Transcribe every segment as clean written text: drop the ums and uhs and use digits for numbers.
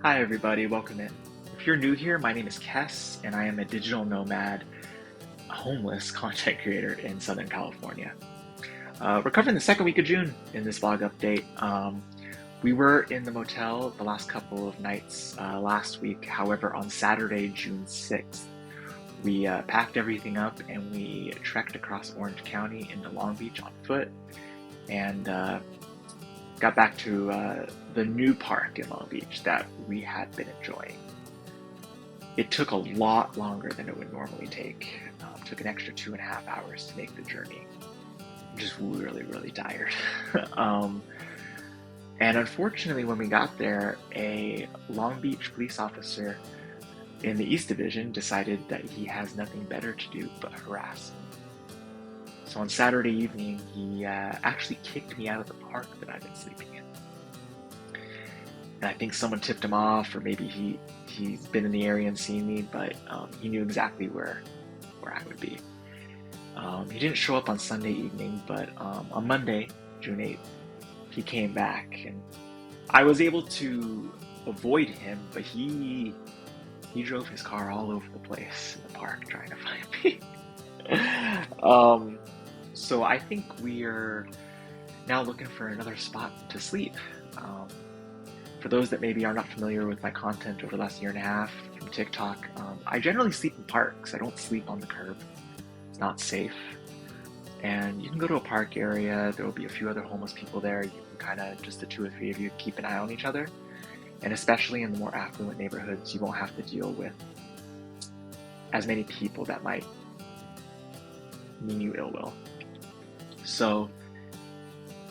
Hi everybody, welcome in. If you're new here, my name is Kess and I am a digital nomad, homeless content creator in Southern California. We're covering the second week of June in this vlog update. We were in the motel the last couple of nights last week. However, on Saturday, June 6th, we packed everything up and we trekked across Orange County into Long Beach on foot and got back to the new park in Long Beach that we had been enjoying. It took a lot longer than it would normally take. It took an extra 2.5 hours to make the journey. I'm just really, really tired. And unfortunately, when we got there, a Long Beach police officer in the East Division decided that he has nothing better to do but harass me. So on Saturday evening, he actually kicked me out of the park that I've been sleeping in. And I think someone tipped him off, or maybe he's been in the area and seen me, but he knew exactly where I would be. He didn't show up on Sunday evening, but on Monday, June 8th, he came back, and I was able to avoid him, but he drove his car all over the place in the park trying to find me. So I think we are now looking for another spot to sleep. For those that maybe are not familiar with my content over the last year and a half from TikTok, I generally sleep in parks. I don't sleep on the curb. It's not safe. And you can go to a park area. There will be a few other homeless people there. You can kind of, just the two or three of you, keep an eye on each other. And especially in the more affluent neighborhoods, you won't have to deal with as many people that might mean you ill will. So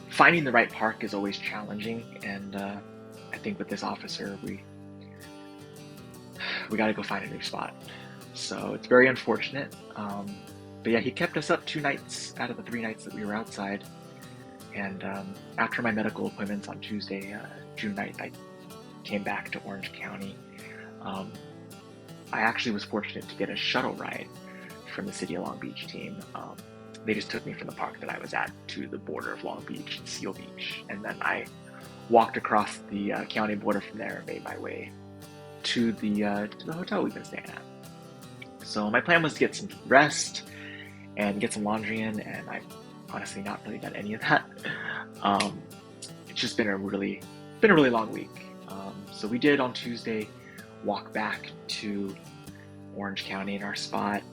finding the right park is always challenging, and I think with this officer, we got to go find a new spot. So it's very unfortunate, but yeah, he kept us up 2 nights out of the 3 nights that we were outside. And after my medical appointments on Tuesday, June 9th, I came back to Orange County. I actually was fortunate to get a shuttle ride from the City of Long Beach team. They just took me from the park that I was at to the border of Long Beach, Seal Beach, and then I walked across the county border from there and made my way to the hotel we've been staying at. So my plan was to get some rest and get some laundry in, and I've honestly not really done any of that. It's just been a really long week. So we did on Tuesday walk back to Orange County in our spot.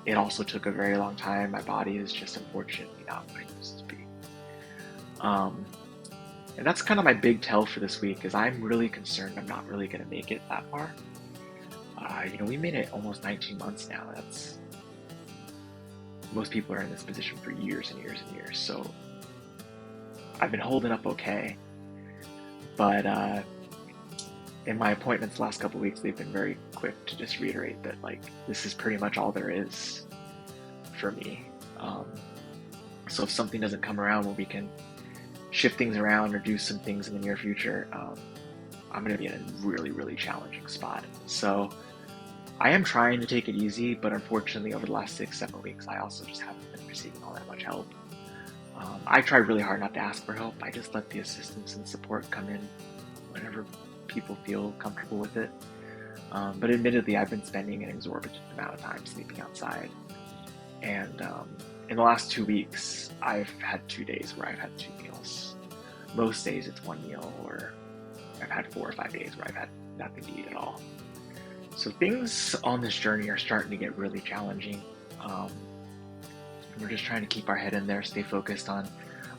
It also took a very long time. My body is just unfortunately not what it used to be. And that's kind of my big tell for this week, is I'm really concerned I'm not really going to make it that far. We made it almost 19 months now. Most people are in this position for years and years and years. So I've been holding up okay. But in my appointments the last couple of weeks, they've been very quick to just reiterate that, like, this is pretty much all there is for me. So if something doesn't come around where we can shift things around or do some things in the near future, I'm going to be in a really, really challenging spot. So I am trying to take it easy, but unfortunately over the last 6-7 weeks, I also just haven't been receiving all that much help. I try really hard not to ask for help. I just let the assistance and support come in whenever people feel comfortable with it. But admittedly, I've been spending an exorbitant amount of time sleeping outside. And in the last 2 weeks, I've had 2 days where I've had 2 meals. Most days it's 1 meal, or I've had 4 or 5 days where I've had nothing to eat at all. So things on this journey are starting to get really challenging. We're just trying to keep our head in there, stay focused on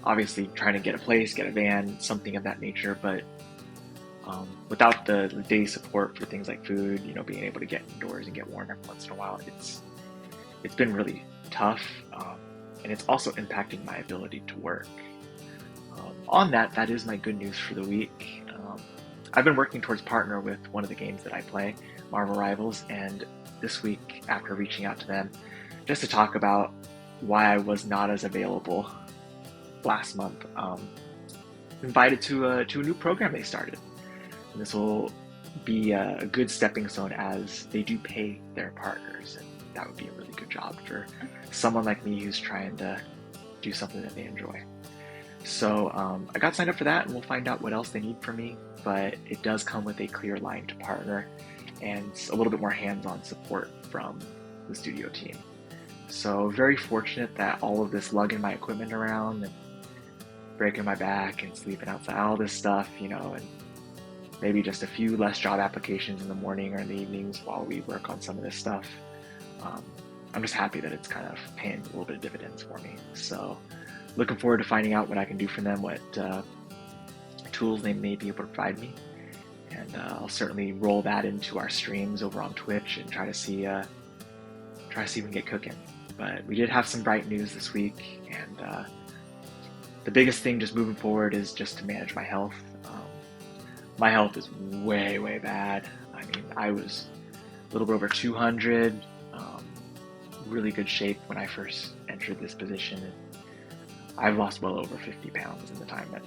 obviously trying to get a place, get a van, something of that nature, but without the day support for things like food, being able to get indoors and get warm every once in a while, it's been really tough, and it's also impacting my ability to work. On that is my good news for the week. I've been working towards partner with one of the games that I play, Marvel Rivals, and this week, after reaching out to them, just to talk about why I was not as available last month, invited to a new program they started. And this will be a good stepping stone, as they do pay their partners, and that would be a really good job for someone like me who's trying to do something that they enjoy. So I got signed up for that, and we'll find out what else they need from me. but it does come with a clear line to partner and a little bit more hands-on support from the studio team. So very fortunate that all of this lugging my equipment around and breaking my back and sleeping outside, all this stuff, and maybe just a few less job applications in the morning or in the evenings while we work on some of this stuff. I'm just happy that it's kind of paying a little bit of dividends for me. So looking forward to finding out what I can do for them, what tools they may be able to provide me. And I'll certainly roll that into our streams over on Twitch and try to see if we can get cooking. But we did have some bright news this week, and the biggest thing just moving forward is just to manage my health. My health is way, way bad. I mean, I was a little bit over 200, really good shape when I first entered this position. And I've lost well over 50 pounds in the time that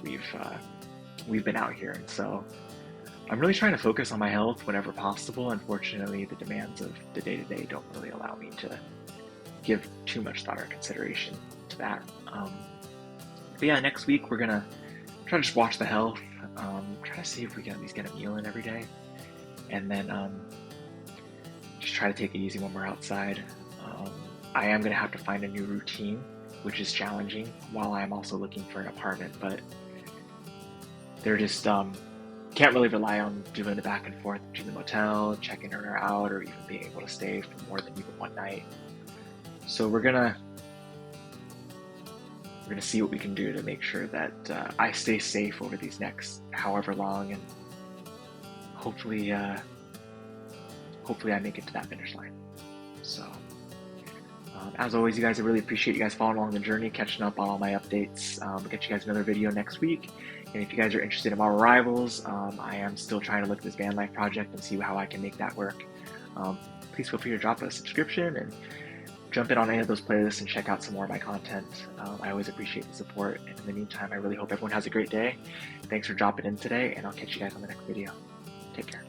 we've been out here. And so I'm really trying to focus on my health whenever possible. Unfortunately, the demands of the day-to-day don't really allow me to give too much thought or consideration to that. But yeah, next week we're gonna try to just watch the health, try to see if we can at least get a meal in every day, and then just try to take it easy when we're outside. I am gonna have to find a new routine, which is challenging, while I am also looking for an apartment, but they're just can't really rely on doing the back and forth between the motel, checking her out, or even being able to stay for more than even one night. So we're gonna see what we can do to make sure that I stay safe over these next however long, and hopefully I make it to that finish line. So as always, you guys, I really appreciate you guys following along the journey, catching up on all my updates. We'll get you guys another video next week. And if you guys are interested in Marvel Rivals, I am still trying to look at this van life project and see how I can make that work. Please feel free to drop a subscription and jump in on any of those playlists and check out some more of my content. I always appreciate the support. And in the meantime, I really hope everyone has a great day. Thanks for dropping in today, and I'll catch you guys on the next video. Take care.